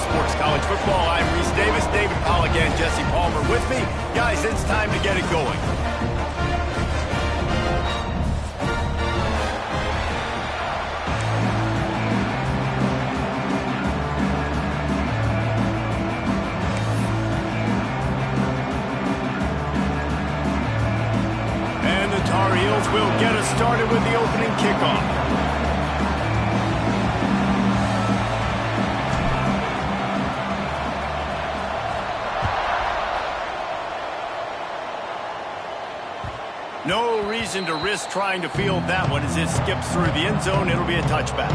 Sports College Football. I'm Reese Davis, David Pollack, and Jesse Palmer with me. Guys, it's time to get it going. And the Tar Heels will get us started with the opening kickoff. No reason to risk trying to field that one as it skips through the end zone. It'll be a touchback.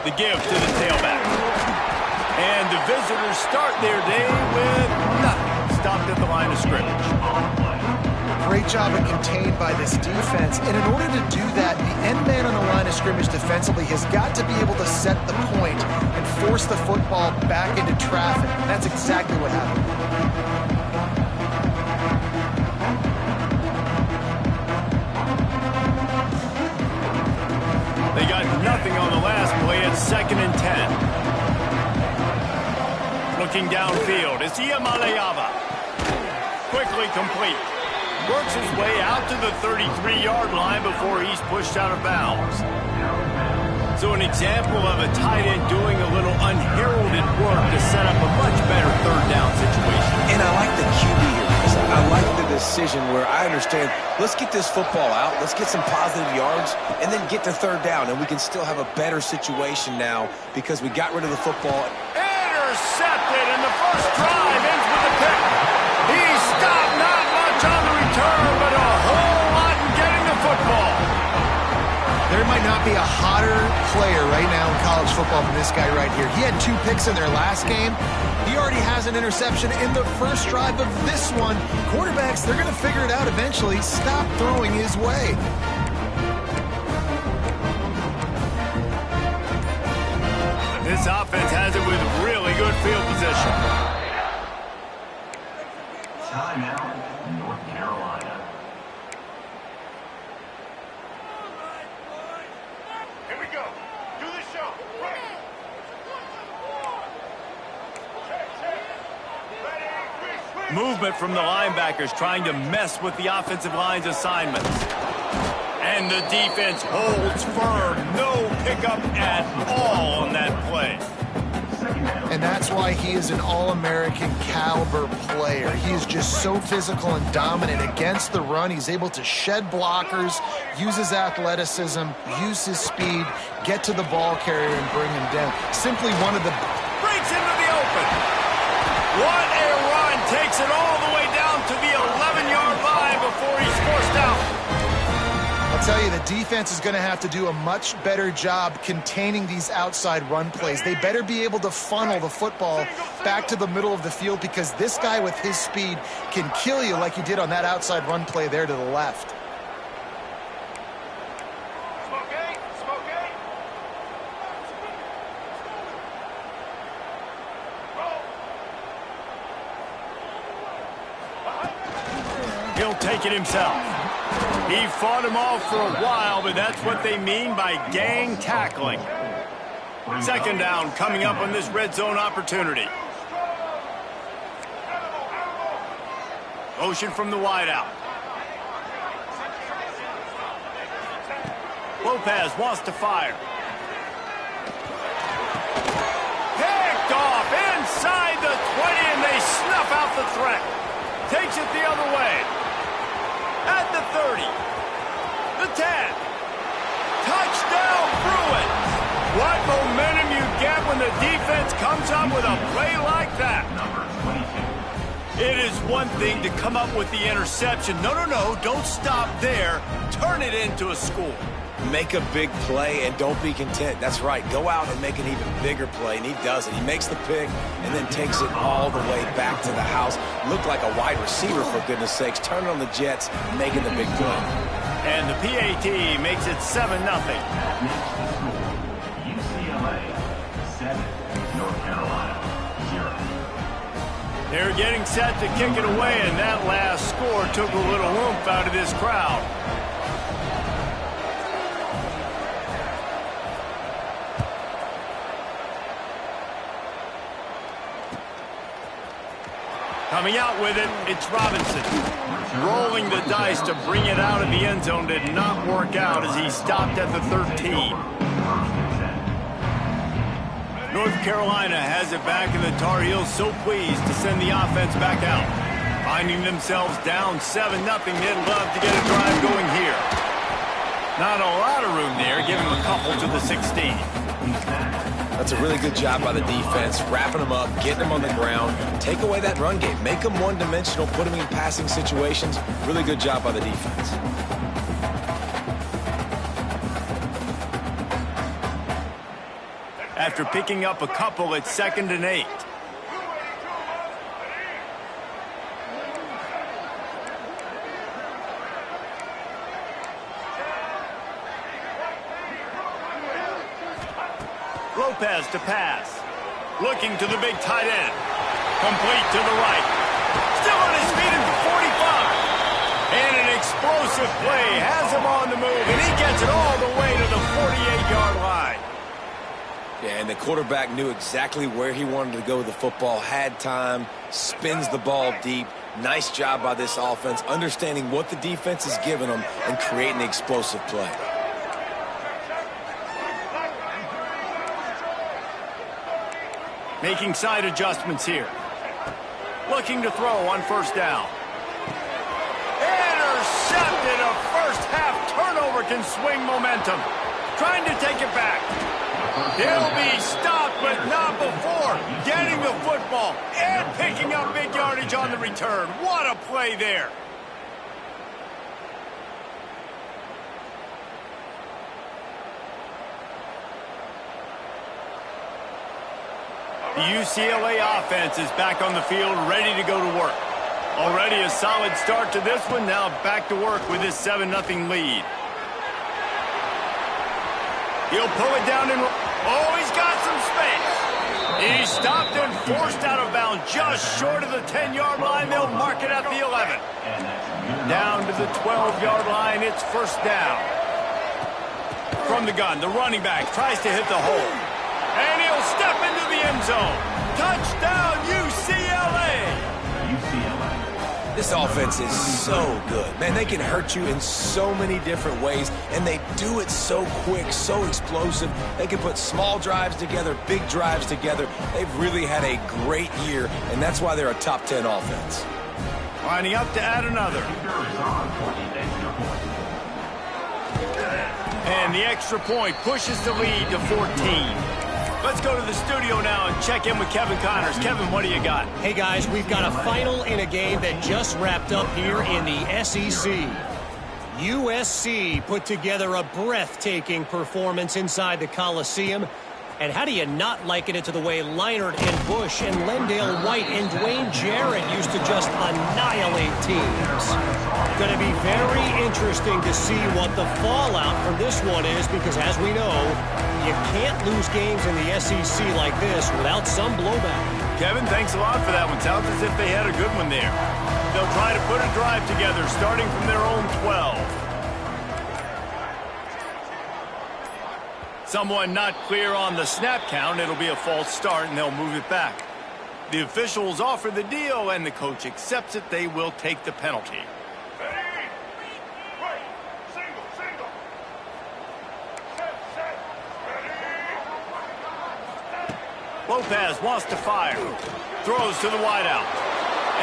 The give to the tailback. And the visitors start their day with nothing. Stopped at the line of scrimmage. Great job and contained by this defense. And in order to do that, the end man on the line of scrimmage defensively has got to be able to set the point and force the football back into traffic. And that's exactly what happened. They got nothing on the last play at 2nd and 10. Looking downfield, it's Ncaa. Quickly complete. Works his way out to the 33-yard line before he's pushed out of bounds. So an example of a tight end doing a little unheralded work to set up a much better third down situation. And I like the QB here. I like the decision where I understand, let's get this football out, let's get some positive yards, and then get to third down, and we can still have a better situation now because we got rid of the football. Intercepted, and the first drive ends with a pick. He stopped, not much on the return, but a whole lot in getting the football. There might not be a hotter player right now in college football than this guy right here. He had 2 picks in their last game. He already has an interception in the first drive of this one. Quarterbacks, they're going to figure it out eventually. Stop throwing his way. This offense has it with really good field position. Timeout, North Carolina. Here we go. Do the show. Right. Movement from the linebackers trying to mess with the offensive line's assignments. And the defense holds firm. No pickup at all on that play. And that's why he is an All-American caliber player. He is just so physical and dominant against the run. He's able to shed blockers, use his athleticism, use his speed, get to the ball carrier and bring him down. Simply one of the... Breaks into the open. What a run. Takes it all the way down to the 11-yard line before he's forced out. I'll tell you, the defense is going to have to do a much better job containing these outside run plays. They better be able to funnel the football back to the middle of the field because this guy with his speed can kill you like he did on that outside run play there to the left. He'll take it himself. He fought him off for a while, but that's what they mean by gang tackling. 2nd down coming up on this red zone opportunity. Motion from the wideout. Lopez wants to fire. Picked off inside the 20, and they snuff out the threat. Takes it the other way. At the 30, the 10, touchdown Bruins. What momentum you get when the defense comes up with a play like that. It is one thing to come up with the interception. No, don't stop there. Turn it into a score. Make a big play and don't be content. That's right. Go out and make an even bigger play, and he does it. He makes the pick and then takes it all the way back to the house. Looked like a wide receiver, for goodness sakes. Turn on the Jets, making the big play. And the PAT makes it 7-0. UCLA 7, North Carolina 0. They're getting set to kick it away, and that last score took a little oomph out of this crowd. Coming out with it, it's Robinson. Rolling the dice to bring it out of the end zone did not work out as he stopped at the 13. North Carolina has it back, and the Tar Heels so pleased to send the offense back out. Finding themselves down 7-0, they'd love to get a drive going here. Not a lot of room there, give him a couple to the 16. That's a really good job by the defense, wrapping them up, getting them on the ground. Take away that run game. Make them one-dimensional, put them in passing situations. Really good job by the defense. After picking up a couple, it's 2nd and 8. Lopez to pass. Looking to the big tight end. Complete to the right. Still on his feet at the 45. And an explosive play has him on the move, and he gets it all the way to the 48-yard line. Yeah, and the quarterback knew exactly where he wanted to go with the football, had time, spins the ball deep. Nice job by this offense, understanding what the defense is giving them and creating the explosive play. Making side adjustments here. Looking to throw on 1st down. Intercepted. A first-half turnover can swing momentum. Trying to take it back. He'll be stopped, but not before getting the football and picking up big yardage on the return. What a play there. The UCLA offense is back on the field, ready to go to work. Already a solid start to this one, now back to work with this 7-0 lead. He'll pull it down and... Oh, he's got some space. He's stopped and forced out of bounds just short of the 10-yard line. They'll mark it at the 11. Down to the 12-yard line, it's 1st down. From the gun, the running back tries to hit the hole. And he'll step into the end zone. Touchdown, UCLA! This offense is so good. Man, they can hurt you in so many different ways, and they do it so quick, so explosive. They can put small drives together, big drives together. They've really had a great year, and that's why they're a top 10 offense. Lining up to add another. And the extra point pushes the lead to 14. Let's go to the studio now and check in with Kevin Connors. Kevin, what do you got? Hey, guys, we've got a final in a game that just wrapped up here in the SEC. USC put together a breathtaking performance inside the Coliseum. And how do you not liken it to the way Leinart and Bush and Lendale White and Dwayne Jarrett used to just annihilate teams? Going to be very interesting to see what the fallout from this one is, because as we know, you can't lose games in the SEC like this without some blowback. Kevin, thanks a lot for that one. Sounds as if they had a good one there. They'll try to put a drive together starting from their own 12. Someone not clear on the snap count. It'll be a false start, and they'll move it back. The officials offer the deal, and the coach accepts it. They will take the penalty. Lopez wants to fire. Throws to the wideout.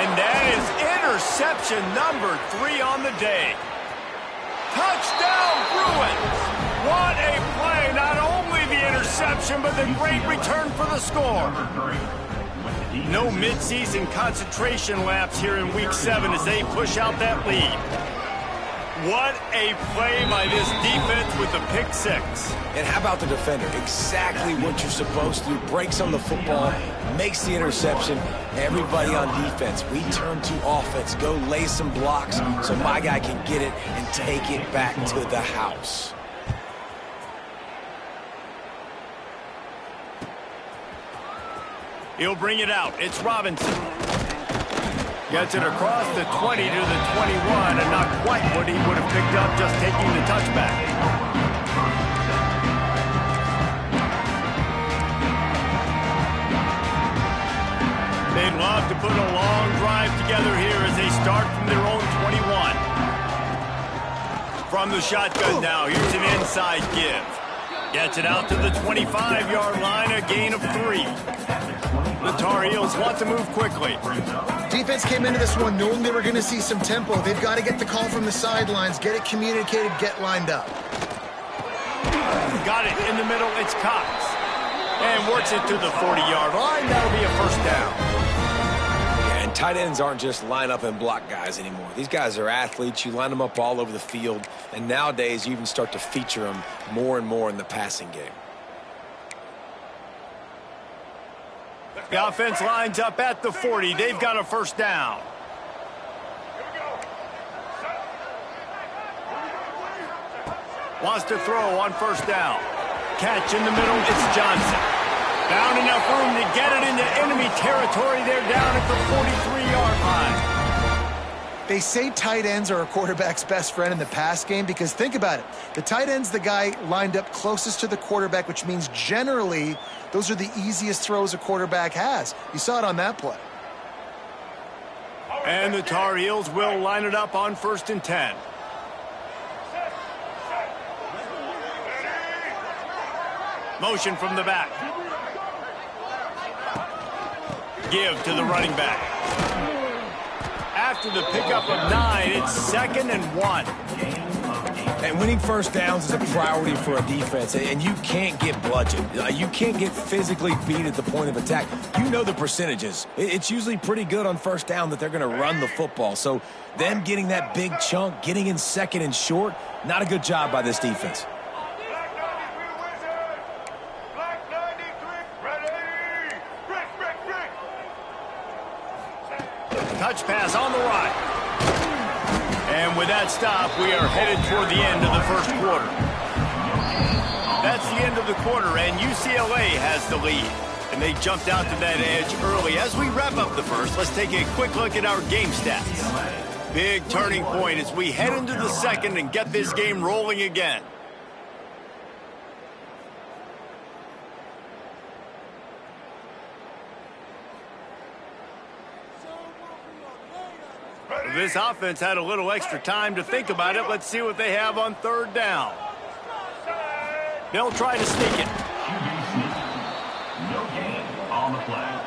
And that is interception number 3 on the day. Touchdown, Bruins! What a play! Not only the interception, but the great return for the score. No midseason concentration laps here in Week 7 as they push out that lead. What a play by this defense with the pick six. And how about the defender? Exactly what you're supposed to do. Breaks on the football, makes the interception. Everybody on defense, we turn to offense. Go lay some blocks so my guy can get it and take it back to the house. He'll bring it out. It's Robinson. Gets it across the 20 to the 21, and not quite what he would have picked up just taking the touchback. They'd love to put a long drive together here as they start from their own 21. From the shotgun now, here's an inside give. Gets it out to the 25-yard line, a gain of 3. The Tar Heels want to move quickly. Defense came into this one knowing they were going to see some tempo. They've got to get the call from the sidelines, get it communicated, get lined up. Got it in the middle. It's Cox. And works it to the 40-yard line. That'll be a first down. Yeah, and tight ends aren't just line up and block guys anymore. These guys are athletes. You line them up all over the field. And nowadays, you even start to feature them more and more in the passing game. The offense lines up at the 40. They've got a first down. Wants to throw on first down. Catch in the middle. It's Johnson. Found enough room to get it into enemy territory. They're down at the 43-yard line. They say tight ends are a quarterback's best friend in the pass game because think about it. The tight end's the guy lined up closest to the quarterback, which means generally those are the easiest throws a quarterback has. You saw it on that play. And the Tar Heels will line it up on 1st and 10. Motion from the back. Give to the running back. After the pickup of 9, it's 2nd and 1. And winning first downs is a priority for a defense, and you can't get bludgeoned. You can't get physically beat at the point of attack. You know the percentages. It's usually pretty good on first down that they're going to run the football. So them getting that big chunk, getting in 2nd and short, not a good job by this defense. Touch pass on the right. And with that stop, we are headed toward the end of the first quarter. That's the end of the quarter, and UCLA has the lead. And they jumped out to that edge early. As we wrap up the first, let's take a quick look at our game stats. Big turning point as we head into the second and get this game rolling again. This offense had a little extra time to think about it. Let's see what they have on 3rd down. They'll try to sneak it. No gain on the play.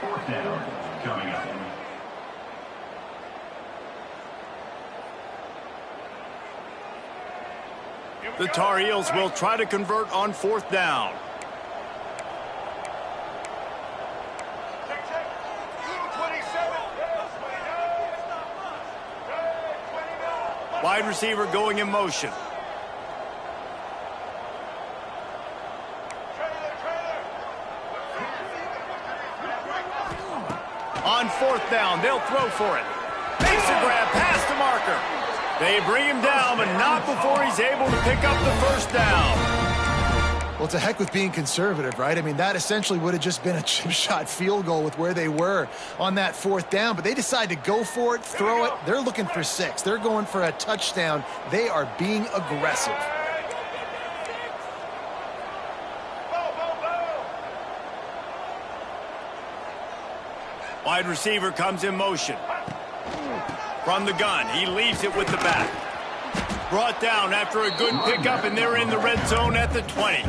4th down coming up. The Tar Heels will try to convert on 4th down. Wide receiver going in motion. On 4th down, they'll throw for it. Makes a grab past the marker. They bring him down, but not before he's able to pick up the first down. Well, to heck with being conservative, right? I mean, that essentially would have just been a chip shot field goal with where they were on that 4th down. But they decide to go for it, throw it. They're looking for 6. They're going for a touchdown. They are being aggressive. Wide receiver comes in motion. From the gun, he leaves it with the back. Brought down after a good pickup, and they're in the red zone at the 20.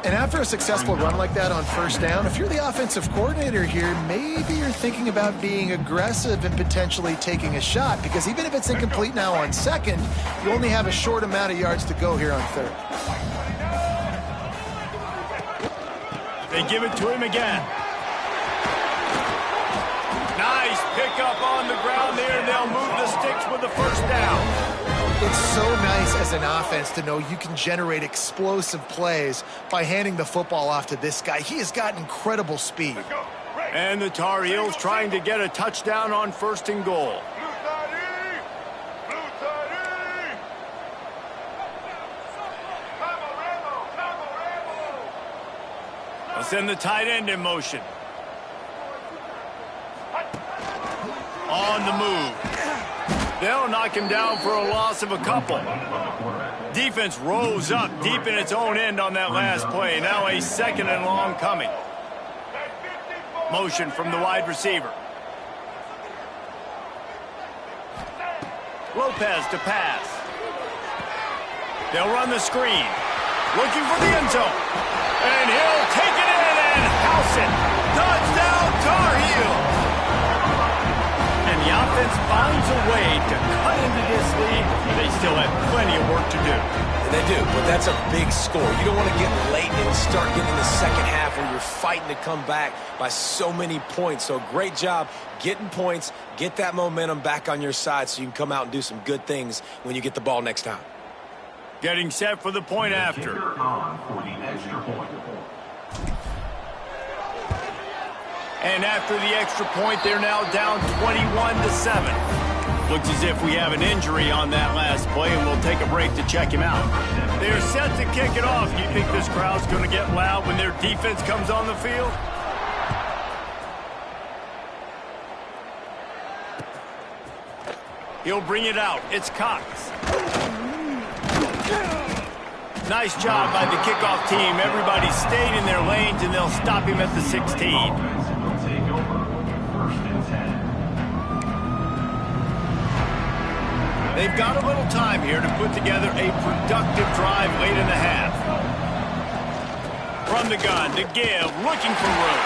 And after a successful run like that on 1st down, if you're the offensive coordinator here, maybe you're thinking about being aggressive and potentially taking a shot, because even if it's incomplete now on 2nd, you only have a short amount of yards to go here on 3rd. They give it to him again. Nice pickup on the ground there. They'll move the sticks with the first down. It's so nice as an offense to know you can generate explosive plays by handing the football off to this guy. He has got incredible speed. And the Tar Heels trying to get a touchdown on 1st and goal. They'll send the tight end in motion. On the move. They'll knock him down for a loss of a couple. Defense rose up deep in its own end on that last play. Now a 2nd and long coming. Motion from the wide receiver. Lopez to pass. They'll run the screen. Looking for the end zone. And he'll take it in and house it. Touchdown, Tar Heels. And the offense finds a way to cut into this lead. They still have plenty of work to do. And they do, but that's a big score. You don't want to get late and start getting in the second half where you're fighting to come back by so many points. So great job getting points, get that momentum back on your side so you can come out and do some good things when you get the ball next time. Getting set for the point after. On for the extra point. And after the extra point, they're now down 21-7. Looks as if we have an injury on that last play, and we'll take a break to check him out. They're set to kick it off. You think this crowd's going to get loud when their defense comes on the field? He'll bring it out. It's Cox. Nice job by the kickoff team. Everybody stayed in their lanes, and they'll stop him at the 16. They've got a little time here to put together a productive drive late in the half. From the gun to give, looking for room.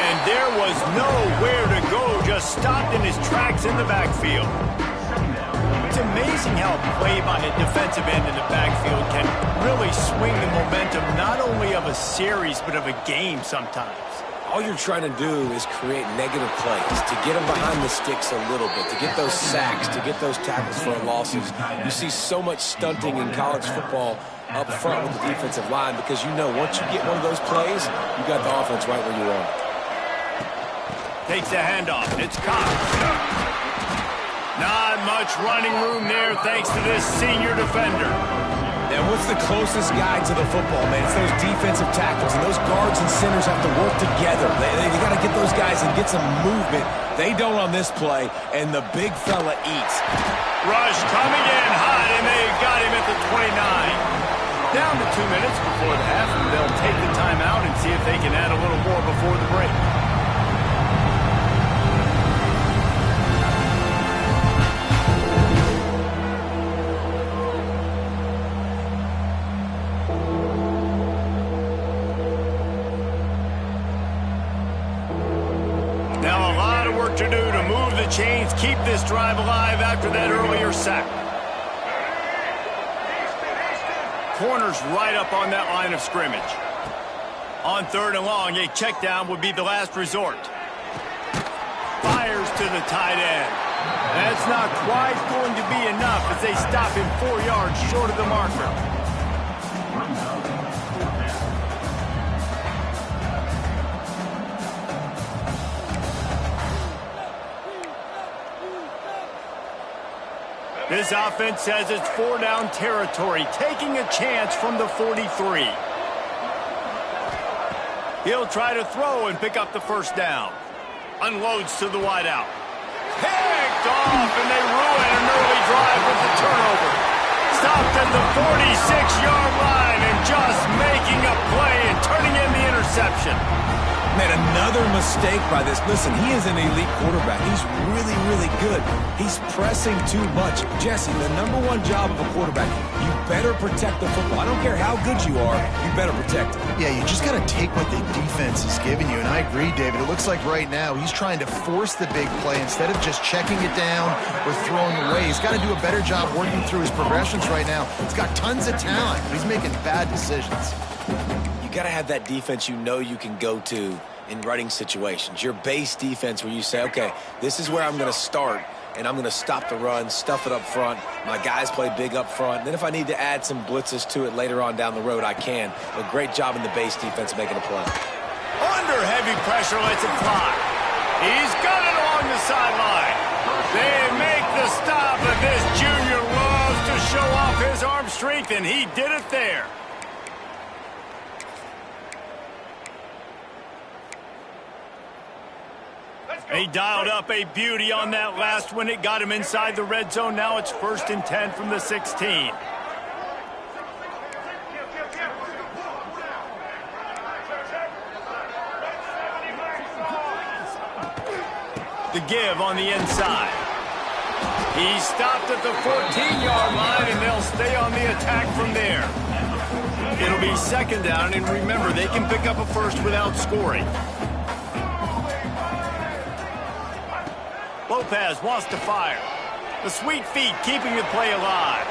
And there was nowhere to go, just stopped in his tracks in the backfield. It's amazing how a play by a defensive end in the backfield can really swing the momentum not only of a series but of a game sometimes. All you're trying to do is create negative plays, to get them behind the sticks a little bit, to get those sacks, to get those tackles for losses. You see so much stunting in college football up front with the defensive line because you know once you get one of those plays, you got the offense right where you want it. Takes the handoff. It's Cox. Not much running room there thanks to this senior defender. And what's the closest guy to the football, man? It's those defensive tackles, and those guards and centers have to work together. They got to get those guys and get some movement. They don't on this play, and the big fella eats. Rush coming in hot, and they got him at the 29. Down to 2 minutes before the half, and they'll take the timeout and see if they can add a little more before the break. To do to move the chains, keep this drive alive after that earlier sack. Corners right up on that line of scrimmage. On 3rd and long, a check down would be the last resort. Fires to the tight end. That's not quite going to be enough as they stop him 4 yards short of the marker. This offense says it's 4-down territory, taking a chance from the 43. He'll try to throw and pick up the 1st down. Unloads to the wideout. Picked off, and they ruin an early drive with the turnover. Stopped at the 46-yard line and just making a play and turning in the interception. Man, another mistake by this. Listen, he is an elite quarterback. He's really, really good. He's pressing too much. Jesse, the #1 job of a quarterback, you better protect the football. I don't care how good you are, you better protect it. Yeah, you just got to take what the defense is giving you, and I agree, David. It looks like right now he's trying to force the big play instead of just checking it down or throwing away. He's got to do a better job working through his progressions right now. He's got tons of talent, but he's making bad decisions. You got to have that defense you know you can go to in running situations. Your base defense where you say, okay, this is where I'm going to start, and I'm going to stop the run, stuff it up front. My guys play big up front. Then if I need to add some blitzes to it later on down the road, I can. But great job in the base defense making a play. Under heavy pressure, lets it fly. He's got it along the sideline. They make the stop, but this junior loves to show off his arm strength, and he did it there. He dialed up a beauty on that last one. It got him inside the red zone. Now it's 1st and 10 from the 16. The give on the inside. He stopped at the 14-yard line, and they'll stay on the attack from there. It'll be 2nd down, and remember, they can pick up a first without scoring. Lopez wants to fire. The sweet feet keeping the play alive.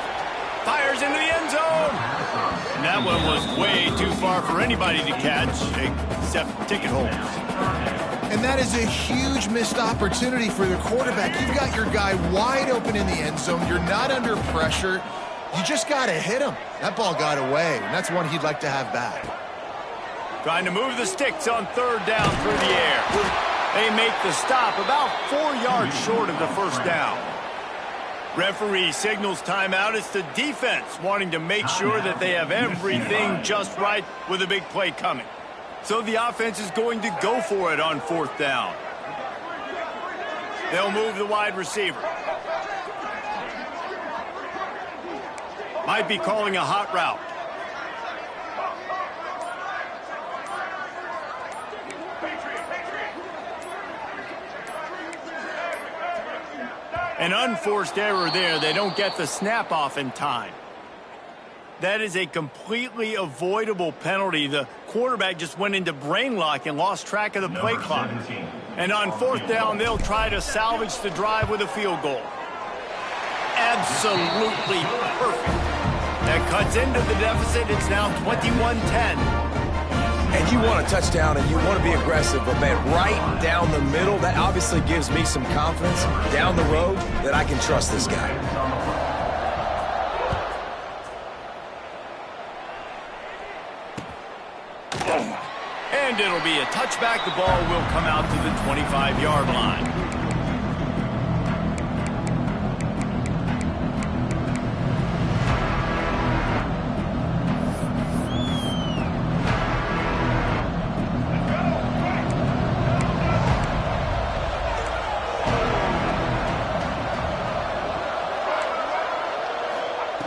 Fires into the end zone. And that one was way too far for anybody to catch, except ticket holders. And that is a huge missed opportunity for the quarterback. You've got your guy wide open in the end zone. You're not under pressure. You just got to hit him. That ball got away, and that's one he'd like to have back. Trying to move the sticks on 3rd down through the air. They make the stop about 4 yards short of the 1st down. Referee signals timeout. It's the defense wanting to make sure that they have everything just right with a big play coming. So the offense is going to go for it on 4th down. They'll move the wide receiver. Might be calling a hot route. An unforced error there. They don't get the snap off in time. That is a completely avoidable penalty. The quarterback just went into brain lock and lost track of the play clock. And on 4th down, they'll try to salvage the drive with a field goal. Absolutely perfect. That cuts into the deficit. It's now 21-10. And you want a touchdown and you want to be aggressive, but man, right down the middle, that obviously gives me some confidence down the road that I can trust this guy. And it'll be a touchback. The ball will come out to the 25-yard line.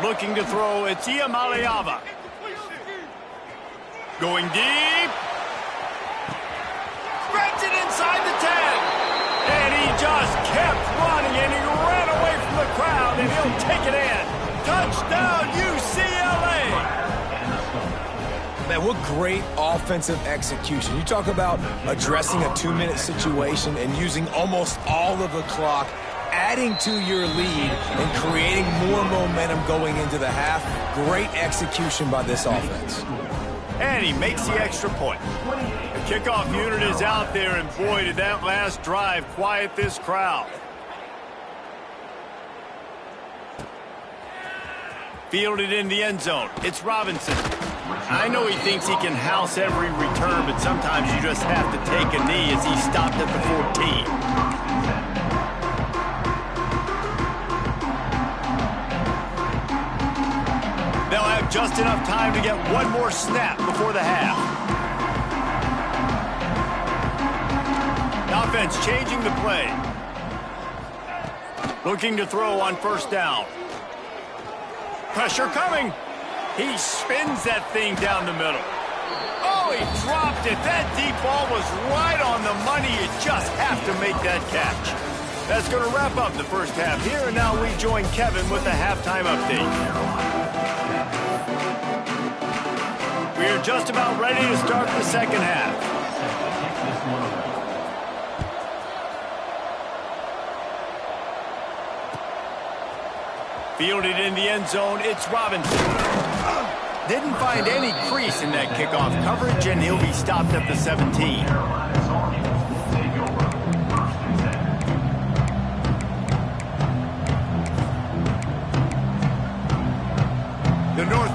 Looking to throw, it's Ncaa. Going deep. Spreads it inside the 10. And he just kept running, and he ran away from the crowd, and he'll take it in. Touchdown, UCLA. Man, what great offensive execution. You talk about addressing a 2-minute situation and using almost all of the clock, adding to your lead and creating more momentum going into the half. Great execution by this offense. And he makes the extra point. The kickoff unit is out there, and boy, did that last drive quiet this crowd. Fielded in the end zone. It's Robinson. I know he thinks he can house every return, but sometimes you just have to take a knee as he stopped at the 14. They'll have just enough time to get one more snap before the half. The offense changing the play. Looking to throw on 1st down. Pressure coming. He spins that thing down the middle. Oh, he dropped it. That deep ball was right on the money. You just have to make that catch. That's going to wrap up the 1st half here, and now we join Kevin with the halftime update. We are just about ready to start the 2nd half. Fielded in the end zone, it's Robinson. Didn't find any crease in that kickoff coverage, and he'll be stopped at the 17.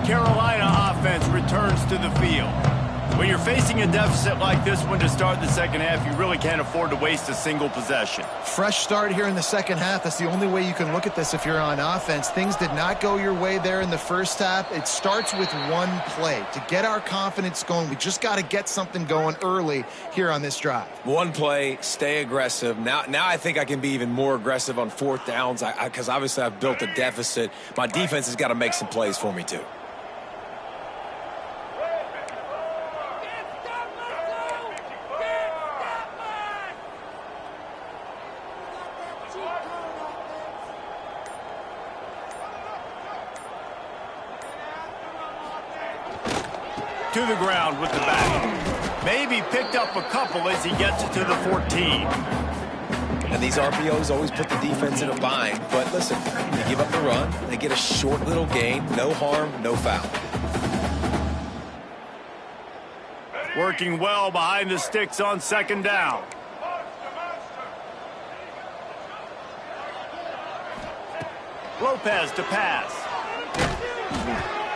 Carolina offense returns to the field. When you're facing a deficit like this one to start the second half, you really can't afford to waste a single possession. Fresh start here in the second half. That's the only way you can look at this if you're on offense. Things did not go your way there in the first half. It starts with one play. To get our confidence going, we just got to get something going early here on this drive. One play, stay aggressive. Now I think I can be even more aggressive on fourth downs because obviously I've built a deficit. My defense has got to make some plays for me too. To the ground with the back. Maybe picked up a couple as he gets it to the 14. And these RPOs always put the defense in a bind. But listen, they give up the run. They get a short little gain. No harm, no foul. Working well behind the sticks on second down. Lopez to pass.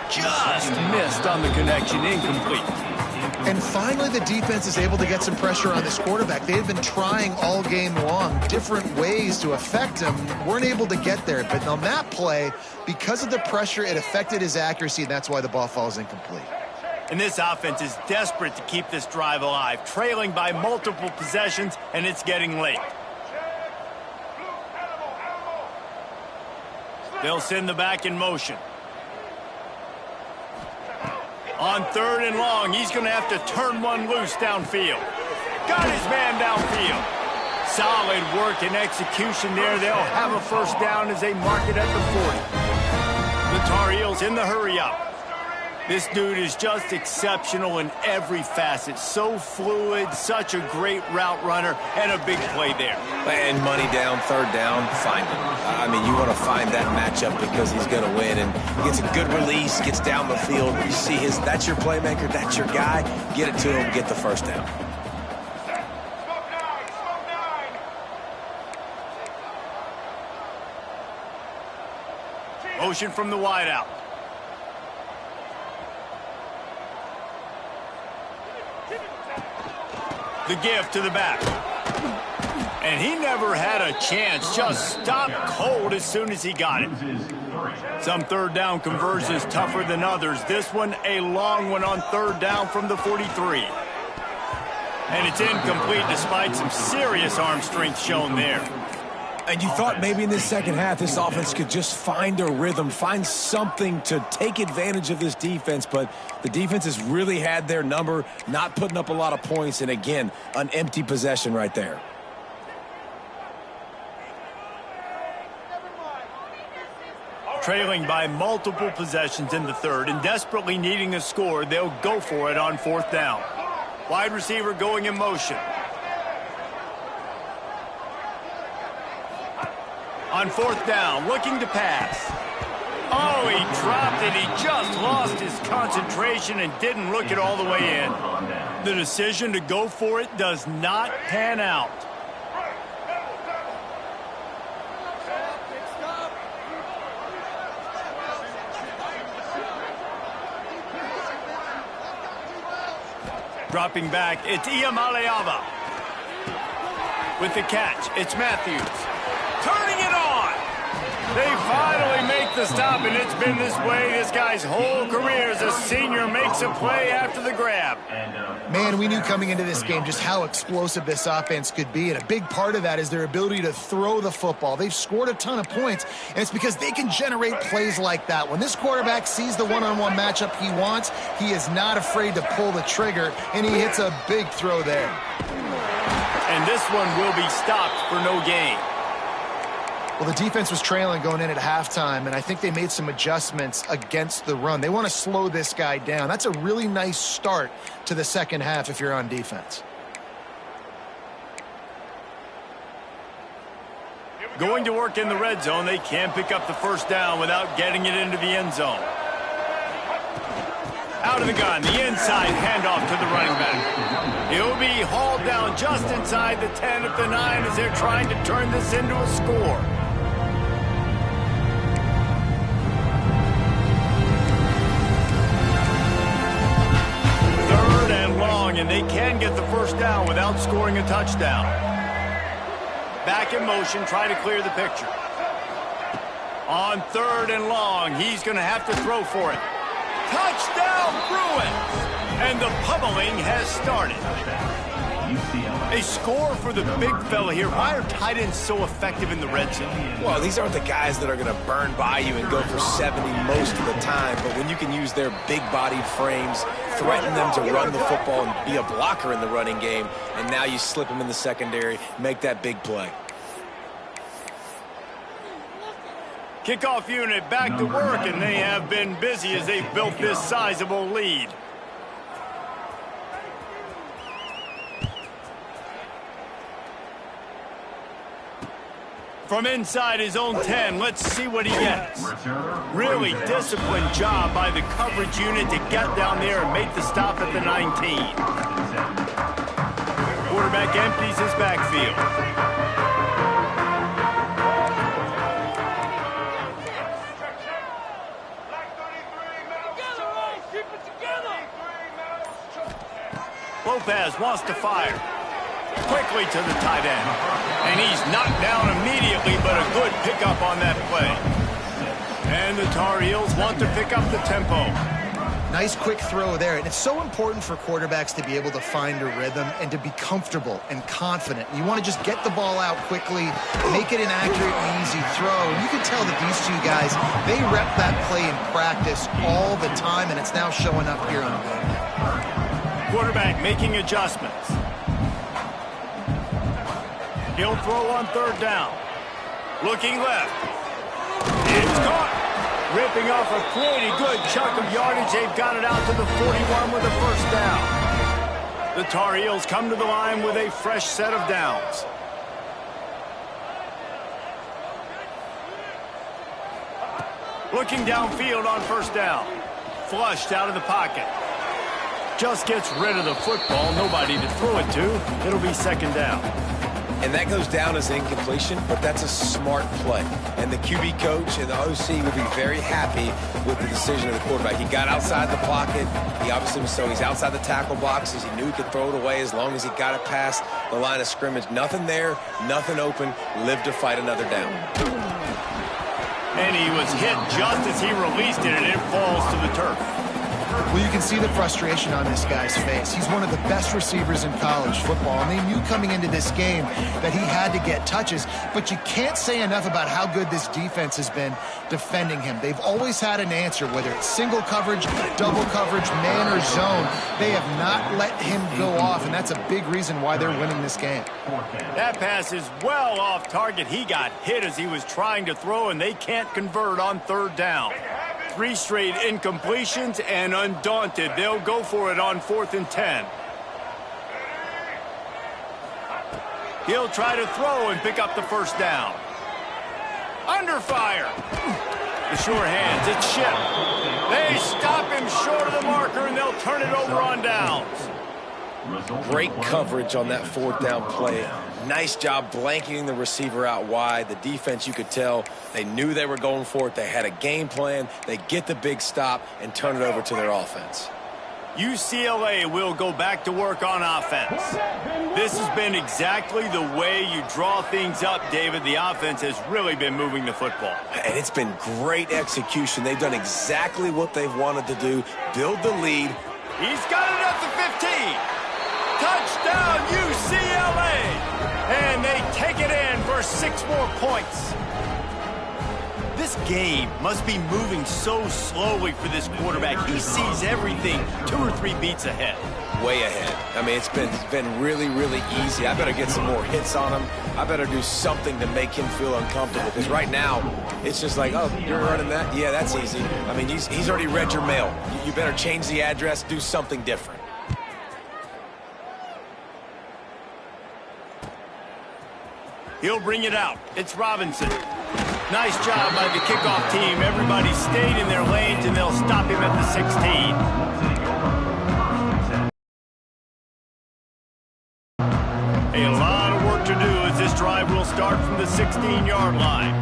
Just missed on the connection, incomplete. And finally, the defense is able to get some pressure on this quarterback. They had been trying all game long different ways to affect him. Weren't able to get there. But on that play, because of the pressure, it affected his accuracy, and that's why the ball falls incomplete. And this offense is desperate to keep this drive alive, trailing by multiple possessions, and it's getting late. They'll send the back in motion. On third and long, he's going to have to turn one loose downfield. Got his man downfield. Solid work and execution there. They'll have a first down as they mark it at the 40. The Tar Heels in the hurry-up. This dude is just exceptional in every facet. So fluid, such a great route runner, and a big play there. And money down, third down, find him. I mean, you want to find that matchup because he's going to win. And he gets a good release, gets down the field. You see that's your playmaker, that's your guy. Get it to him, get the first down. Motion from the wideout. The give to the back. And he never had a chance. Just stopped cold as soon as he got it. Some third down conversions tougher than others. This one, a long one on third down from the 43. And it's incomplete despite some serious arm strength shown there. And you thought maybe in this second half this offense could just find a rhythm, find something to take advantage of this defense, but the defense has really had their number, not putting up a lot of points, and again, an empty possession right there. Trailing by multiple possessions in the third and desperately needing a score, they'll go for it on fourth down. Wide receiver going in motion. On fourth down, looking to pass. Oh, he dropped it. He just lost his concentration and didn't look it all the way in. The decision to go for it does not pan out. Dropping back, it's Ncaa. With the catch, it's Matthews. Turning it on. They finally make the stop, and it's been this way. This guy's whole career as a senior makes a play after the grab. Man, we knew coming into this game just how explosive this offense could be, and a big part of that is their ability to throw the football. They've scored a ton of points, and it's because they can generate plays like that. When this quarterback sees the one-on-one matchup he wants, he is not afraid to pull the trigger, and he hits a big throw there. And this one will be stopped for no gain. Well, the defense was trailing going in at halftime, and I think they made some adjustments against the run. They want to slow this guy down. That's a really nice start to the second half if you're on defense. Going to work in the red zone, they can't pick up the first down without getting it into the end zone. Out of the gun, the inside handoff to the running back. He'll be hauled down just inside the 10 of the 9 as they're trying to turn this into a score. first down without scoring a touchdown. Back in motion, try to clear the picture. On 3rd and long, he's going to have to throw for it. Touchdown, Bruins! And the pummeling has started. A score for the big fella here. Why are tight ends so effective in the red zone? Well, these aren't the guys that are going to burn by you and go for 70 most of the time, but when you can use their big-bodied frames, threaten them to run the football and be a blocker in the running game, and now you slip them in the secondary, make that big play. Kickoff unit back to work, and they have been busy as they've built this sizable lead. From inside his own 10, let's see what he gets. Really disciplined job by the coverage unit to get down there and make the stop at the 19. Quarterback empties his backfield. Lopez wants to fire. Quickly to the tight end. And he's knocked down immediately, but a good pickup on that play. And the Tar Heels want to pick up the tempo. Nice quick throw there. And it's so important for quarterbacks to be able to find a rhythm and to be comfortable and confident. You want to just get the ball out quickly, make it an accurate and easy throw. And you can tell that these two guys, they rep that play in practice all the time, and it's now showing up here on game. Quarterback making adjustments. He'll throw on 3rd down. Looking left. It's caught. Ripping off a pretty good chunk of yardage. They've got it out to the 41 with a first down. The Tar Heels come to the line with a fresh set of downs. Looking downfield on 1st down. Flushed out of the pocket. Just gets rid of the football. Nobody to throw it to. It'll be 2nd down. And that goes down as an incompletion, but that's a smart play. And the QB coach and the OC will be very happy with the decision of the quarterback. He got outside the pocket. He obviously was so he's outside the tackle boxes. He knew he could throw it away as long as he got it past the line of scrimmage. Nothing there, nothing open. Live to fight another down. And he was hit just as he released it, and it falls to the turf. Well, you can see the frustration on this guy's face. He's one of the best receivers in college football, and they knew coming into this game that he had to get touches, but you can't say enough about how good this defense has been defending him. They've always had an answer, whether it's single coverage, double coverage, man or zone. They have not let him go off, and that's a big reason why they're winning this game. That pass is well off target. He got hit as he was trying to throw, and they can't convert on 3rd down. 3 straight incompletions, and undaunted, they'll go for it on 4th and 10. He'll try to throw and pick up the first down. Under fire. The sure hands, it's Ship. They stop him short of the marker, and they'll turn it over on downs. Great coverage on that 4th down play. Nice job blanketing the receiver out wide. The defense, you could tell, they knew they were going for it. They had a game plan. They get the big stop and turn it over to their offense. UCLA will go back to work on offense. This has been exactly the way you draw things up, David. The offense has really been moving the football. And it's been great execution. They've done exactly what they've wanted to do, build the lead. He's got it at the 15. Touchdown, UCLA! And they take it in for 6 more points. This game must be moving so slowly for this quarterback. He sees everything 2 or 3 beats ahead. Way ahead. I mean, it's been really, really easy. I better get some more hits on him. I better do something to make him feel uncomfortable. Because right now, it's just like, oh, you're running that? Yeah, that's easy. I mean, he's already read your mail. You better change the address, do something different. He'll bring it out. It's Robinson. Nice job by the kickoff team. Everybody stayed in their lanes, and they'll stop him at the 16. A lot of work to do as this drive will start from the 16-yard line.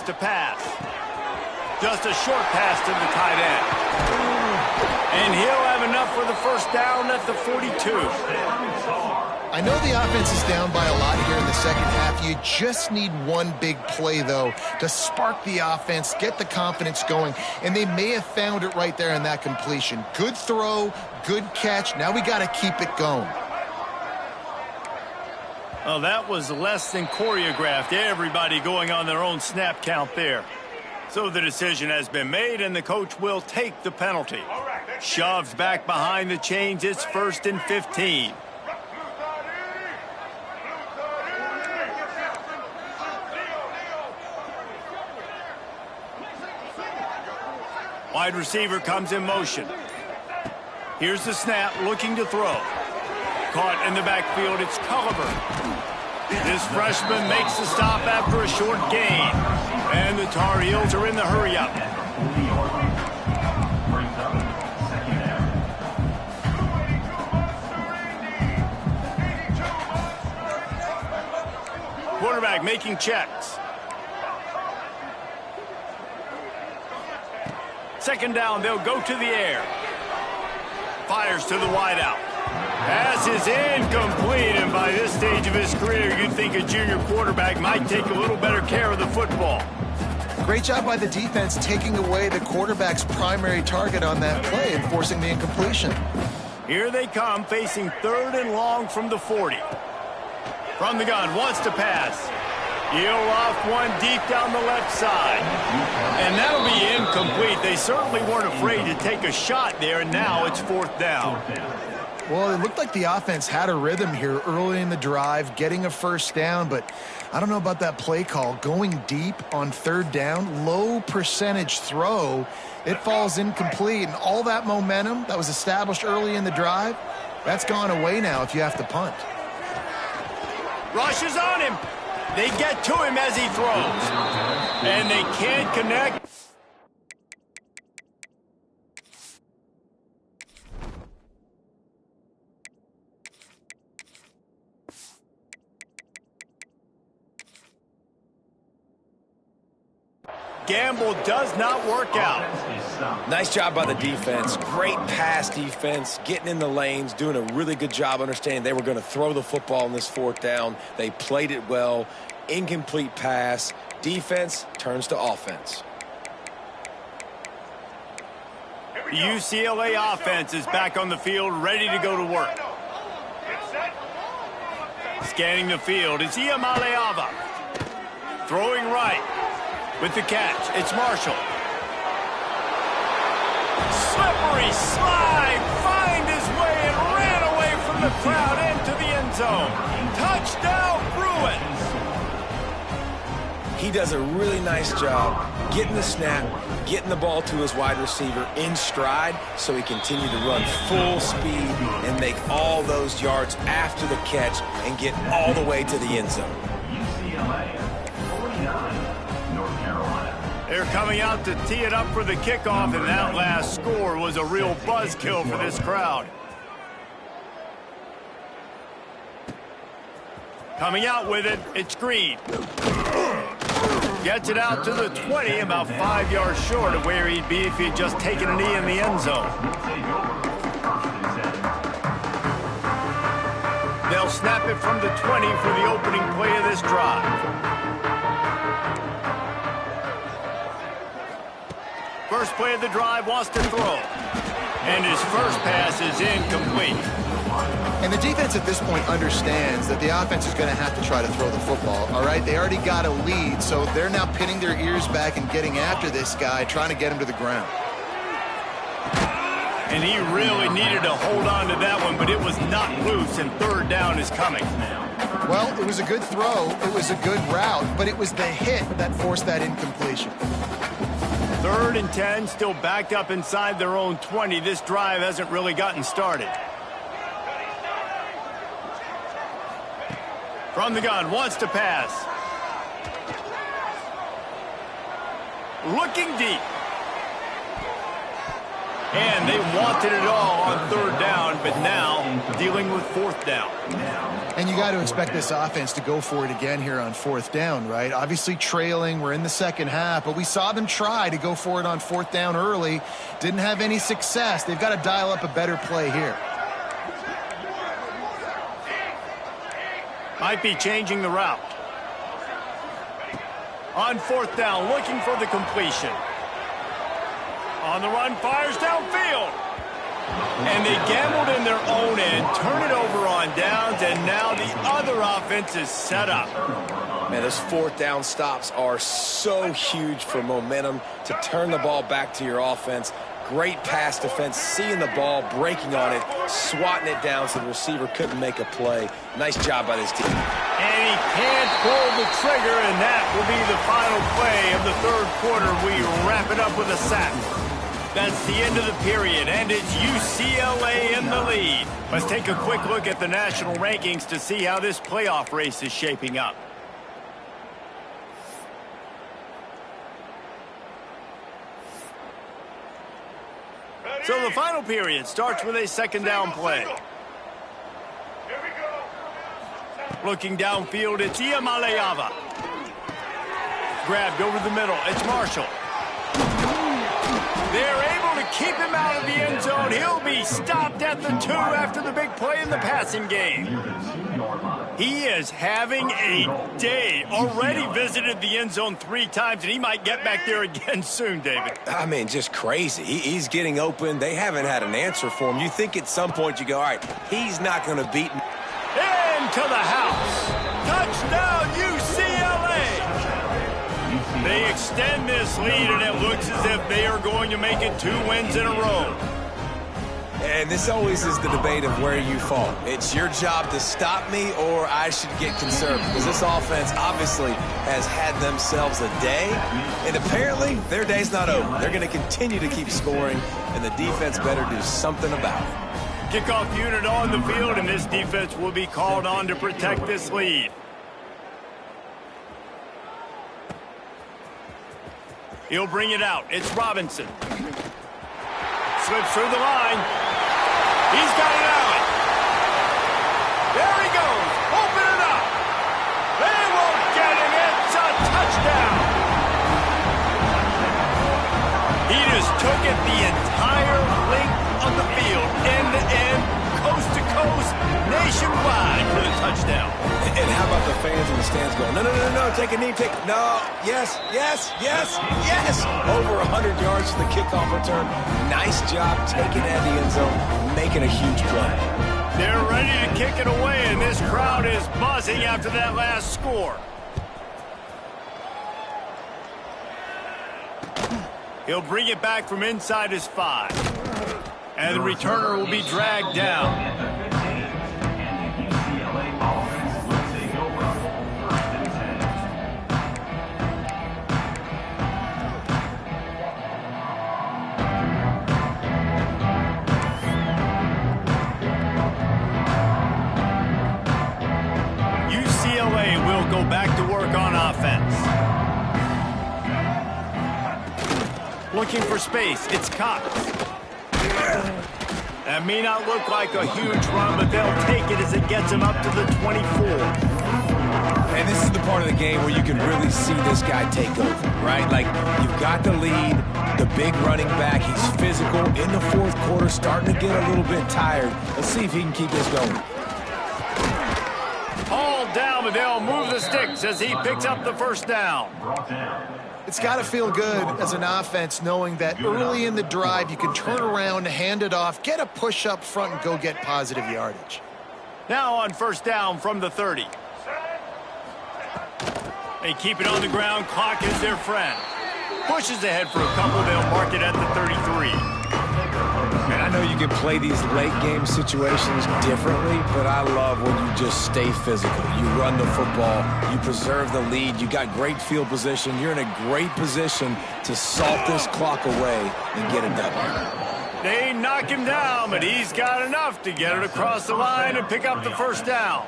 to pass. Just a short pass to the tight end. And he'll have enough for the first down at the 42. I know the offense is down by a lot here in the second half. You just need one big play, though, to spark the offense, get the confidence going, and they may have found it right there in that completion. Good throw, good catch. Now we got to keep it going. Well, that was less than choreographed. Everybody going on their own snap count there. So the decision has been made, and the coach will take the penalty. Shoved back behind the chains. It's 1st and 15. Wide receiver comes in motion. Here's the snap, looking to throw. Caught in the backfield, it's Culliver. This freshman makes the stop after a short gain. And the Tar Heels are in the hurry-up. Quarterback making checks. Second down, they'll go to the air. Fires to the wideout. Pass is incomplete, and by this stage of his career, you'd think a junior quarterback might take a little better care of the football. Great job by the defense taking away the quarterback's primary target on that play and forcing the incompletion. Here they come, facing 3rd and long from the 40. From the gun, wants to pass. He'll off one deep down the left side. And that'll be incomplete. They certainly weren't afraid to take a shot there, and now it's 4th down. Well, it looked like the offense had a rhythm here early in the drive, getting a first down, but I don't know about that play call. Going deep on 3rd down, low percentage throw, it falls incomplete, and all that momentum that was established early in the drive, that's gone away now if you have to punt. Rush is on him. They get to him as he throws. And they can't connect. Gamble does not work out. Nice job by the defense. Great pass defense, getting in the lanes, doing a really good job understanding they were going to throw the football in this 4th down. They played it well. Incomplete pass. Defense turns to offense. The UCLA offense is back on the field, ready to go to work. Scanning the field, it's Ncaa. Throwing right. With the catch, it's Marshall. Slippery slide, find his way and ran away from the crowd into the end zone. Touchdown, Bruins. He does a really nice job getting the snap, getting the ball to his wide receiver in stride so he continued to run full speed and make all those yards after the catch and get all the way to the end zone. UCLA, 49. They're coming out to tee it up for the kickoff, and that last score was a real buzzkill for this crowd. Coming out with it, it's Green. Gets it out to the 20, about 5 yards short of where he'd be if he'd just taken a knee in the end zone. They'll snap it from the 20 for the opening play of this drive. First play of the drive, wants to throw. And his first pass is incomplete. And the defense at this point understands that the offense is going to have to try to throw the football, all right? They already got a lead, so they're now pinning their ears back and getting after this guy, trying to get him to the ground. And he really needed to hold on to that one, but it was not loose, and 3rd down is coming. Well, it was a good throw, it was a good route, but it was the hit that forced that incompletion. 3rd and 10, still backed up inside their own 20. This drive hasn't really gotten started. From the gun, wants to pass. Looking deep. And they wanted it all on 3rd down, but now dealing with fourth down. And you got to expect this offense to go for it again here on fourth down, right? Obviously trailing, we're in the second half, but we saw them try to go for it on fourth down early. Didn't have any success. They've got to dial up a better play here. Might be changing the route. On fourth down, looking for the completion. On the run, fires downfield. And they gambled in their own end, turn it over on downs, and now the other offense is set up. Man, those fourth down stops are so huge for momentum to turn the ball back to your offense. Great pass defense, seeing the ball, breaking on it, swatting it down so the receiver couldn't make a play. Nice job by this team. And he can't pull the trigger, and that will be the final play of the third quarter. We wrap it up with a sack. That's the end of the period, and it's UCLA in the lead. Let's take a quick look at the national rankings to see how this playoff race is shaping up. So the final period starts with a second down play. Looking downfield, it's Ncaa. Grabbed over the middle, it's Marshall. They're able to keep him out of the end zone. He'll be stopped at the 2 after the big play in the passing game. He is having a day. Already visited the end zone 3 times, and he might get back there again soon, David. I mean, just crazy. He's getting open. They haven't had an answer for him. You think at some point you go, all right, he's not going to beat him. Into the house. Touchdown, UCLA. They extend this lead, and it looks as if they are going to make it 2 wins in a row. And this always is the debate of where you fall. It's your job to stop me, or I should get conservative. Because this offense obviously has had themselves a day, and apparently their day's not over. They're going to continue to keep scoring, and the defense better do something about it. Kickoff unit on the field, and this defense will be called on to protect this lead. He'll bring it out. It's Robinson. Slips through the line. He's got it out. There he goes. Open it up. They won't get him. It's a touchdown. He just took it the entire length of the field, end to end, coast to coast, nationwide for the touchdown. And how about the fans in the stands going, no, no, no, no, take a knee, pick. No, yes, yes, yes, yes. Over 100 yards for the kickoff return. Nice job taking it out of the end zone, making a huge play. They're ready to kick it away, and this crowd is buzzing after that last score. He'll bring it back from inside his 5. And the returner will be dragged down. UCLA will go back to work on offense. Looking for space, it's Cox. That may not look like a huge run, but they'll take it as it gets him up to the 24. And this is the part of the game where you can really see this guy take over, right? Like, you've got the lead, the big running back. He's physical in the fourth quarter, starting to get a little bit tired. Let's see if he can keep this going. All down, but they'll move the sticks as he picks up the first down. It's got to feel good as an offense knowing that early in the drive you can turn around, hand it off, get a push up front, and go get positive yardage. Now on first down from the 30. They keep it on the ground. Clock is their friend. Pushes ahead for a couple. They'll mark it at the 33. Man, I know you can play these late-game situations differently, but I love when you just stay physical. You run the football, you preserve the lead, you got great field position, you're in a great position to salt this clock away and get it done. They knock him down, but he's got enough to get it across the line and pick up the first down.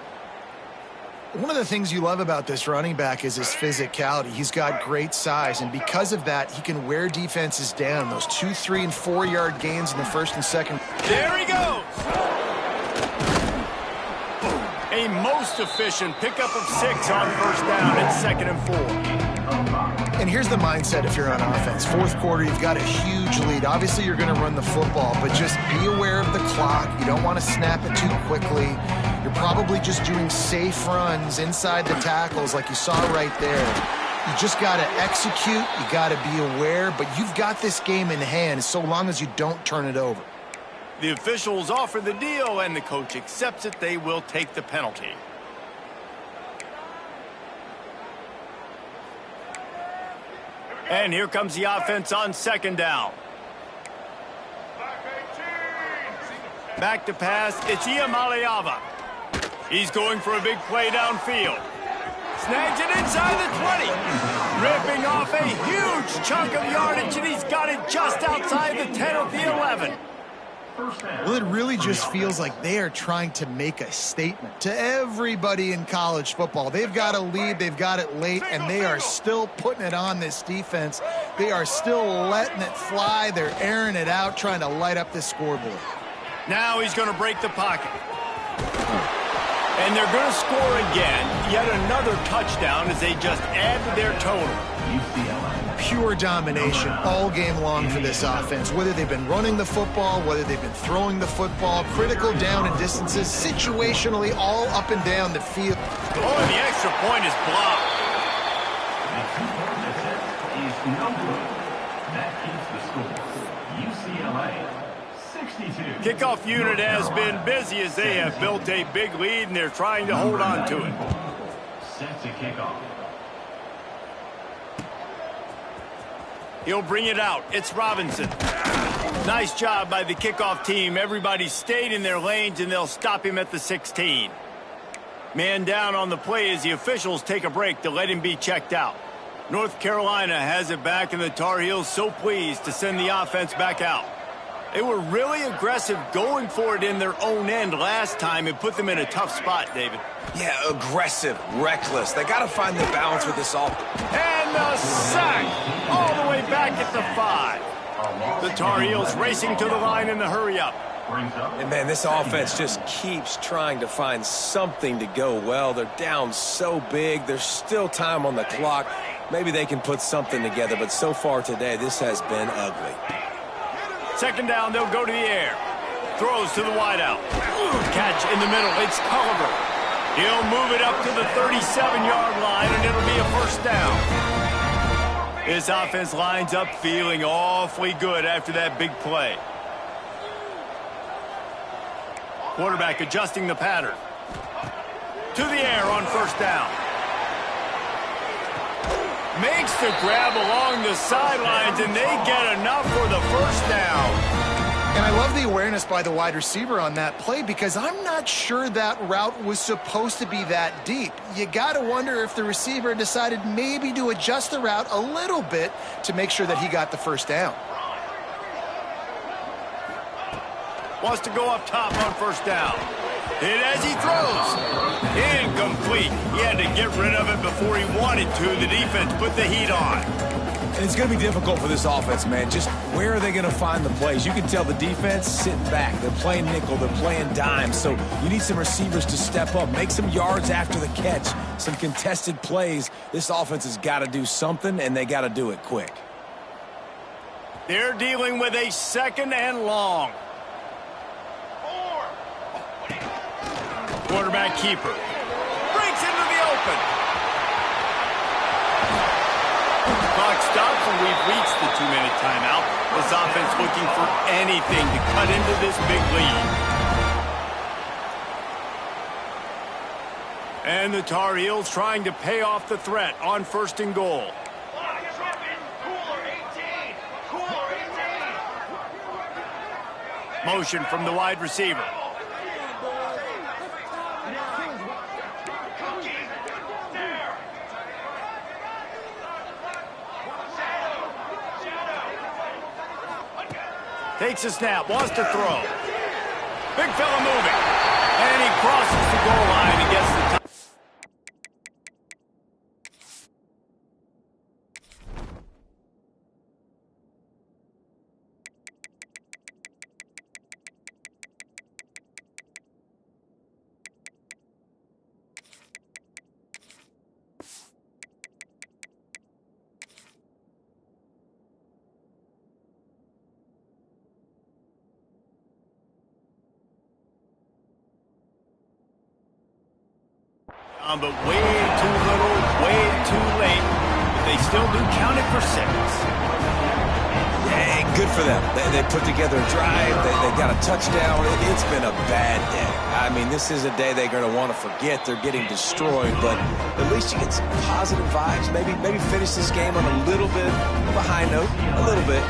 One of the things you love about this running back is his physicality. He's got great size, and because of that, he can wear defenses down. Those 2, 3, and 4 yard gains in the first and second. There he goes. A most efficient pickup of 6 on first down and 2nd and 4. And here's the mindset if you're on offense. Fourth quarter, you've got a huge lead. Obviously, you're going to run the football, but just be aware of the clock. You don't want to snap it too quickly. You're probably just doing safe runs inside the tackles like you saw right there. You just got to execute. You got to be aware, but you've got this game in hand so long as you don't turn it over. The officials offer the deal, and the coach accepts it. They will take the penalty. And here comes the offense on 2nd down. Back to pass. It's Ncaa. He's going for a big play downfield. Snags it inside the 20. Ripping off a huge chunk of yardage, and he's got it just outside the 10 of the 11. Well, it really just feels like they are trying to make a statement to everybody in college football. They've got a lead, they've got it late, and they are still putting it on this defense. They are still letting it fly. They're airing it out, trying to light up this scoreboard. Now he's going to break the pocket. And they're going to score again. Yet another touchdown as they just add to their total. Pure domination all game long for this offense. Whether they've been running the football, whether they've been throwing the football, critical down and distances, situationally all up and down the field. Oh, and the extra point is blocked. That keeps the score. UCLA 62. Kickoff unit has been busy as they have built a big lead, and they're trying to hold on to it. Set to kick off. He'll bring it out. It's Robinson. Nice job by the kickoff team. Everybody stayed in their lanes, and they'll stop him at the 16. Man down on the play as the officials take a break to let him be checked out. North Carolina has it back, and the Tar Heels so pleased to send the offense back out. They were really aggressive going for it in their own end last time and put them in a tough spot, David. Yeah, aggressive, reckless. They got to find the balance with this all. And the sack all the way back at the 5. The Tar Heels racing to the line in the hurry-up. And, man, this offense just keeps trying to find something to go well. They're down so big. There's still time on the clock. Maybe they can put something together, but so far today, this has been ugly. 2nd down, they'll go to the air. Throws to the wideout. Catch in the middle. It's Culliver. He'll move it up to the 37-yard line, and it'll be a first down. This offense lines up feeling awfully good after that big play. Quarterback adjusting the pattern. To the air on first down. Makes the grab along the sidelines, and they get enough for the first down. And I love the awareness by the wide receiver on that play because I'm not sure that route was supposed to be that deep. You got to wonder if the receiver decided maybe to adjust the route a little bit to make sure that he got the first down. Wants to go up top on first down. Hit as he throws. Incomplete. He had to get rid of it before he wanted to. The defense put the heat on. And it's going to be difficult for this offense, man. Just where are they going to find the plays? You can tell the defense sitting back. They're playing nickel. They're playing dime. So you need some receivers to step up, make some yards after the catch, some contested plays. This offense has got to do something, and they got to do it quick. They're dealing with a 2nd and long. Quarterback keeper. Breaks into the open. Clock stops, and we've reached the 2-minute timeout. This offense looking for anything to cut into this big lead. And the Tar Heels trying to pay off the threat on 1st and goal. Motion from the wide receiver. Takes a snap, wants to throw. Big fella moving. And he crosses the goal line and gets the touchdown. But way too little, way too late. But they still do count it for 6. Hey, good for them. They put together a drive. They got a touchdown. It's been a bad day. I mean, this is a day they're going to want to forget. They're getting destroyed, but at least you get some positive vibes. Maybe finish this game on a little bit of a high note, a little bit.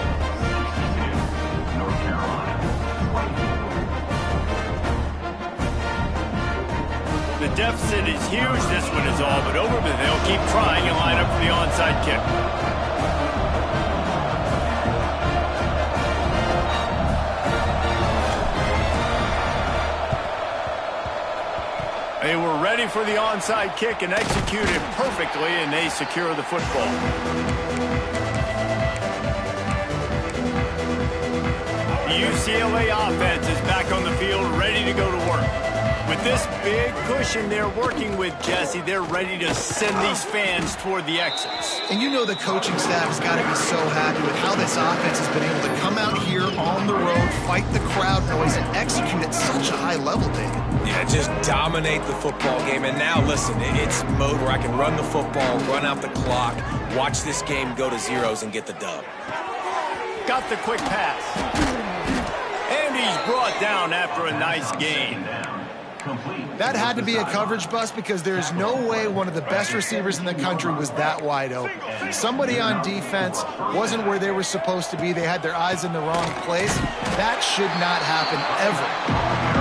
The deficit is huge. This one is all but over, but they'll keep trying and line up for the onside kick. They were ready for the onside kick and executed perfectly, and they secure the football. The UCLA offense is back on the field, ready to go to work. With this big cushion they're working with, Jesse, they're ready to send these fans toward the exits. And you know the coaching staff has got to be so happy with how this offense has been able to come out here on the road, fight the crowd noise, and execute at such a high level, David. Yeah, just dominate the football game. And now, listen, it's mode where I can run the football, run out the clock, watch this game go to zeros and get the dub. Got the quick pass. And he's brought down after a nice gain. That had to be a coverage bust because there's no way one of the best receivers in the country was that wide open. Somebody on defense wasn't where they were supposed to be. They had their eyes in the wrong place. That should not happen ever.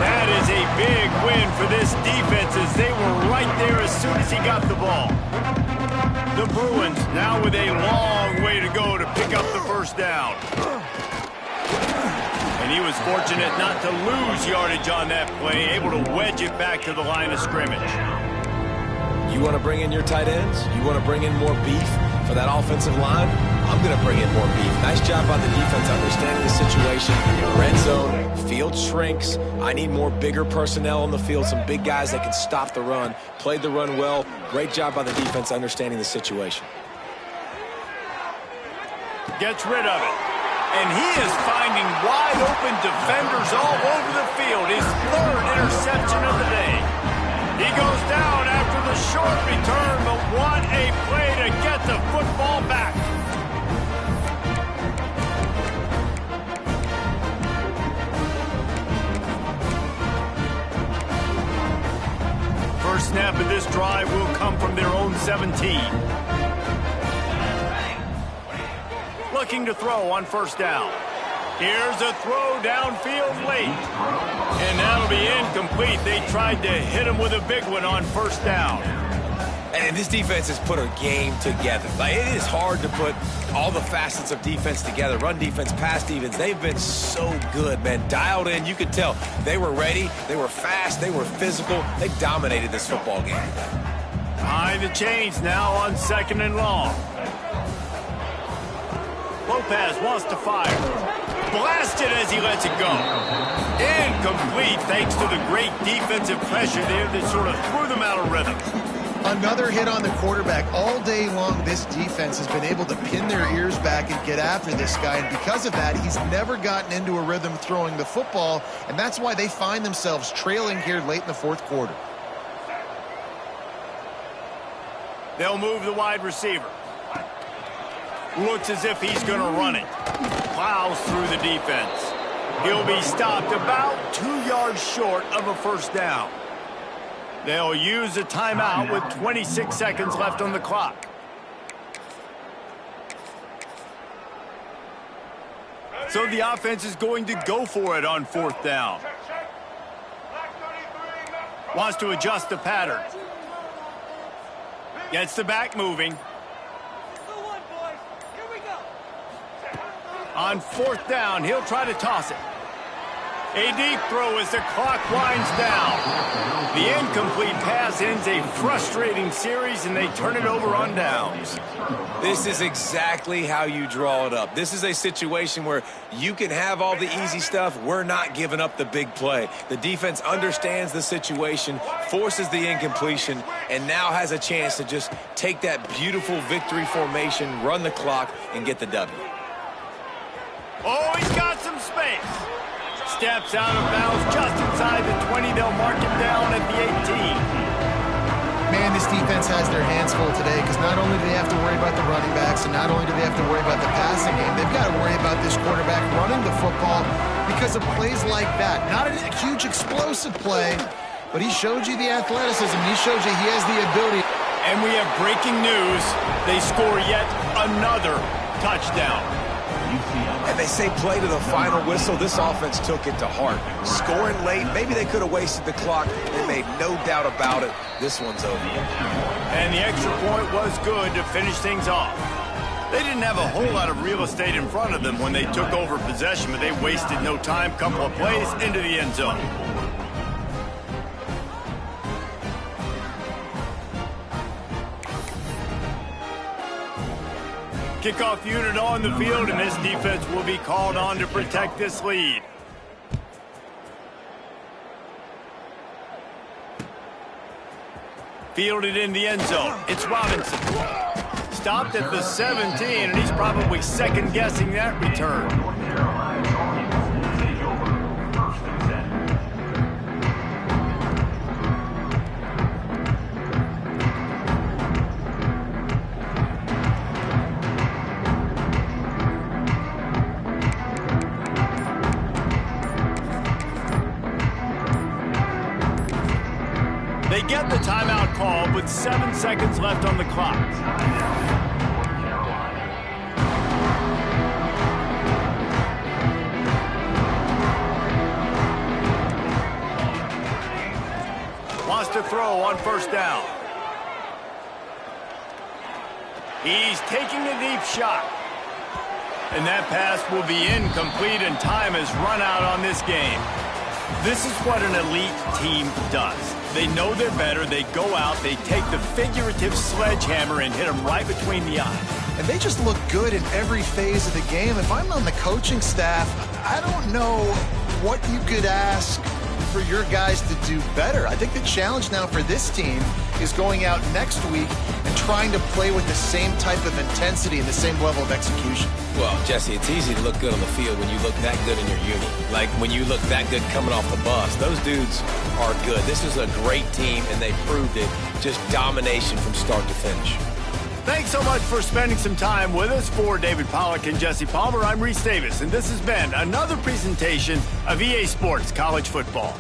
That is a big win for this defense as they were right there as soon as he got the ball. The Bruins now with a long way to go to pick up the first down. And he was fortunate not to lose yardage on that play, able to wedge it back to the line of scrimmage. You want to bring in your tight ends? You want to bring in more beef for that offensive line? I'm going to bring in more beef. Nice job by the defense understanding the situation. Red zone, field shrinks. I need more bigger personnel on the field, some big guys that can stop the run. Played the run well. Great job by the defense understanding the situation. Gets rid of it. And he is finding wide-open defenders all over the field. His 3rd interception of the day. He goes down after the short return, but what a play to get the football back. First snap of this drive will come from their own 17. Looking to throw on first down. Here's a throw downfield late. And that'll be incomplete. They tried to hit him with a big one on first down. And this defense has put a game together. Like, it is hard to put all the facets of defense together. Run defense, pass defense. They've been so good, man. Dialed in. You could tell they were ready. They were fast. They were physical. They dominated this football game. Behind the chains now on 2nd and long. Lopez wants to fire. Blasted as he lets it go. Incomplete thanks to the great defensive pressure there that sort of threw them out of rhythm. Another hit on the quarterback. All day long, this defense has been able to pin their ears back and get after this guy. And because of that, he's never gotten into a rhythm throwing the football. And that's why they find themselves trailing here late in the 4th quarter. They'll move the wide receiver. Looks as if he's going to run it. Plows through the defense. He'll be stopped about 2 yards short of a first down. They'll use a timeout with 26 seconds left on the clock. So the offense is going to go for it on 4th down. Wants to adjust the pattern. Gets the back moving. On 4th down, he'll try to toss it. A deep throw as the clock winds down. The incomplete pass ends a frustrating series, and they turn it over on downs. This is exactly how you draw it up. This is a situation where you can have all the easy stuff. We're not giving up the big play. The defense understands the situation, forces the incompletion, and now has a chance to just take that beautiful victory formation, run the clock, and get the W. Oh, he's got some space. Steps out of bounds just inside the 20. They'll mark him down at the 18. man, this defense has their hands full today because not only do they have to worry about the running backs and not only do they have to worry about the passing game, they've got to worry about this quarterback running the football because of plays like that. Not a huge explosive play, but he showed you the athleticism. He showed you he has the ability. And we have breaking news. They score yet another touchdown. And they say play to the final whistle. This offense took it to heart. Scoring late, maybe they could have wasted the clock. They made no doubt about it. This one's over. And the extra point was good to finish things off. They didn't have a whole lot of real estate in front of them when they took over possession, but they wasted no time. Couple of plays into the end zone. Kickoff unit on the field, and this defense will be called on to protect this lead. Fielded in the end zone. It's Robinson. Stopped at the 17, and he's probably second-guessing that return. They get the timeout call with 7 seconds left on the clock. Wants to throw on first down. He's taking a deep shot. And that pass will be incomplete, and time has run out on this game. This is what an elite team does. They know they're better. They go out, they take the figurative sledgehammer and hit them right between the eyes. And they just look good in every phase of the game. If I'm on the coaching staff, I don't know what you could ask for your guys to do better. I think the challenge now for this team is going out next week and trying to play with the same type of intensity and the same level of execution. Well, Jesse, it's easy to look good on the field when you look that good in your unit. Like when you look that good coming off the bus. Those dudes are good. This is a great team, and they proved it. Just domination from start to finish. Thanks so much for spending some time with us. For David Pollack and Jesse Palmer, I'm Reese Davis, and this has been another presentation of EA Sports College Football.